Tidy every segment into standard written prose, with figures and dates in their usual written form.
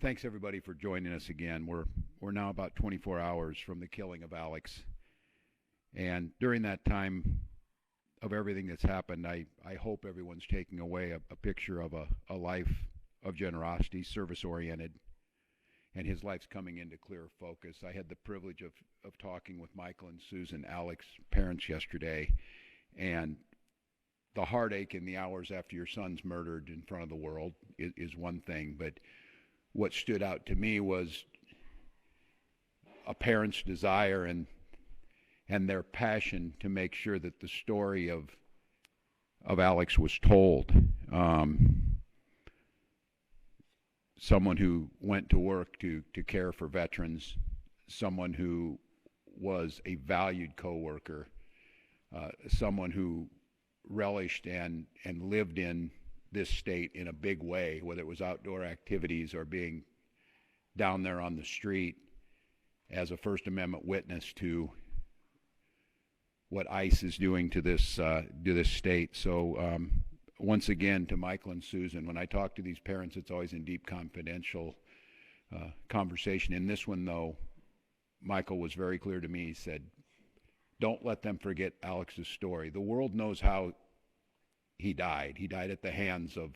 Thanks everybody for joining us again. We're now about 24 hours from the killing of Alex, and during that time of everything that's happened, I hope everyone's taking away a picture of a life of generosity, service oriented, and his life's coming into clearer focus. I had the privilege of talking with Michael and Susan, Alex's parents, yesterday, and the heartache in the hours after your son's murdered in front of the world is one thing, but what stood out to me was a parent's desire and their passion to make sure that the story of Alex was told. Someone who went to work to care for veterans, someone who was a valued coworker, someone who relished and lived in this state in a big way, whether it was outdoor activities or being down there on the street as a First Amendment witness to what ICE is doing to this state. So once again, to Michael and Susan, when I talk to these parents, it's always in deep confidential conversation. In this one, though, Michael was very clear to me. He said, don't let them forget Alex's story. The world knows how he died. He died at the hands of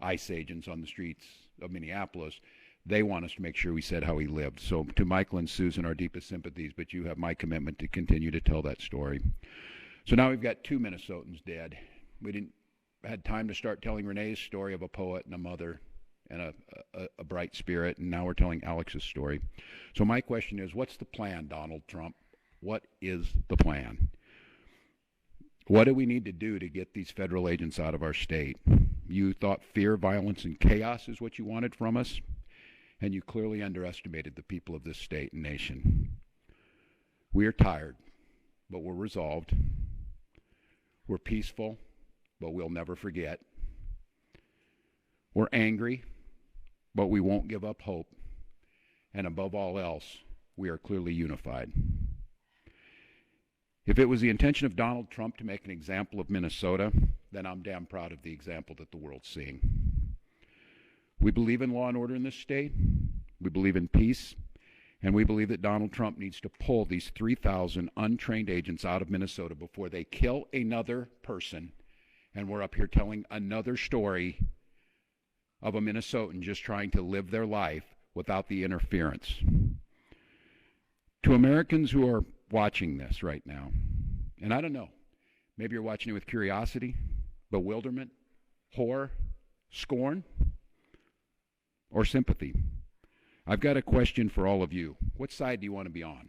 ICE agents on the streets of Minneapolis. They want us to make sure we said how he lived. So to Michael and Susan, our deepest sympathies, but you have my commitment to continue to tell that story. So now we've got two Minnesotans dead. We didn't had time to start telling Renee's story of a poet and a mother and a bright spirit, and now we're telling Alex's story. So my question is, what's the plan, Donald Trump? What is the plan? What do we need to do to get these federal agents out of our state? You thought fear, violence, and chaos is what you wanted from us, and you clearly underestimated the people of this state and nation. We are tired, but we're resolved. We're peaceful, but we'll never forget. We're angry, but we won't give up hope. And above all else, we are clearly unified. If it was the intention of Donald Trump to make an example of Minnesota, then I'm damn proud of the example that the world's seeing. We believe in law and order in this state. We believe in peace. And we believe that Donald Trump needs to pull these 3,000 untrained agents out of Minnesota before they kill another person. And we're up here telling another story of a Minnesotan just trying to live their life without the interference. To Americans who are watching this right now, and I don't know, maybe you're watching it with curiosity, bewilderment, horror, scorn, or sympathy. I've got a question for all of you. What side do you want to be on?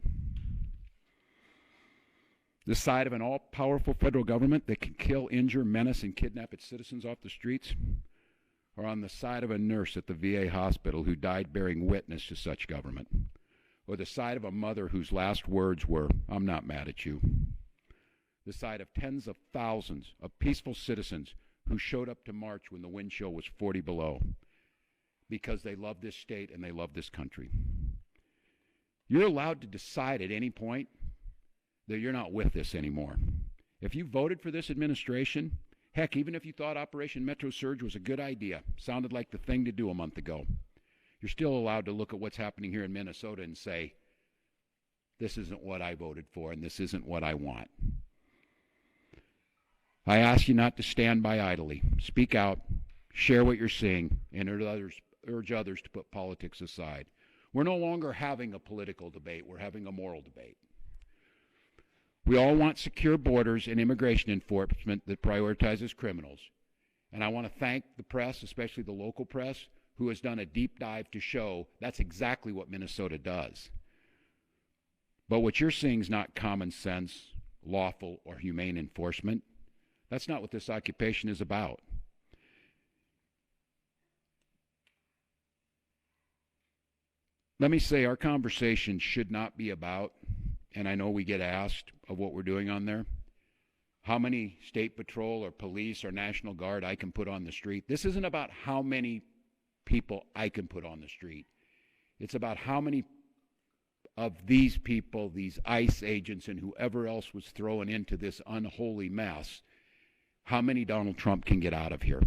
The side of an all-powerful federal government that can kill, injure, menace, and kidnap its citizens off the streets? Or on the side of a nurse at the VA hospital who died bearing witness to such government? Or the side of a mother whose last words were, "I'm not mad at you"? The side of tens of thousands of peaceful citizens who showed up to march when the wind chill was 40 below because they love this state and they love this country. You're allowed to decide at any point that you're not with this anymore. If you voted for this administration, heck, even if you thought Operation Metro Surge was a good idea, sounded like the thing to do a month ago, you're still allowed to look at what's happening here in Minnesota and say, this isn't what I voted for and this isn't what I want. I ask you not to stand by idly. Speak out, share what you're seeing, and urge others to put politics aside. We're no longer having a political debate, we're having a moral debate. We all want secure borders and immigration enforcement that prioritizes criminals. And I want to thank the press, especially the local press, who has done a deep dive to show that's exactly what Minnesota does. But what you're seeing is not common sense, lawful, or humane enforcement. That's not what this occupation is about. Let me say our conversation should not be about, and I know we get asked of what we're doing on there, how many state patrol or police or National Guard I can put on the street. This isn't about how many people I can put on the street. It's about how many of these people, these ICE agents and whoever else was thrown into this unholy mess, how many Donald Trump can get out of here.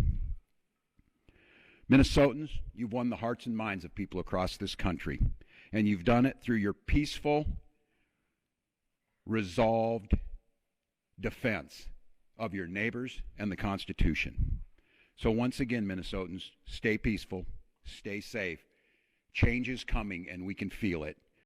Minnesotans, you've won the hearts and minds of people across this country, and you've done it through your peaceful, resolved defense of your neighbors and the Constitution. So once again, Minnesotans, stay peaceful, stay safe. Change is coming, and we can feel it.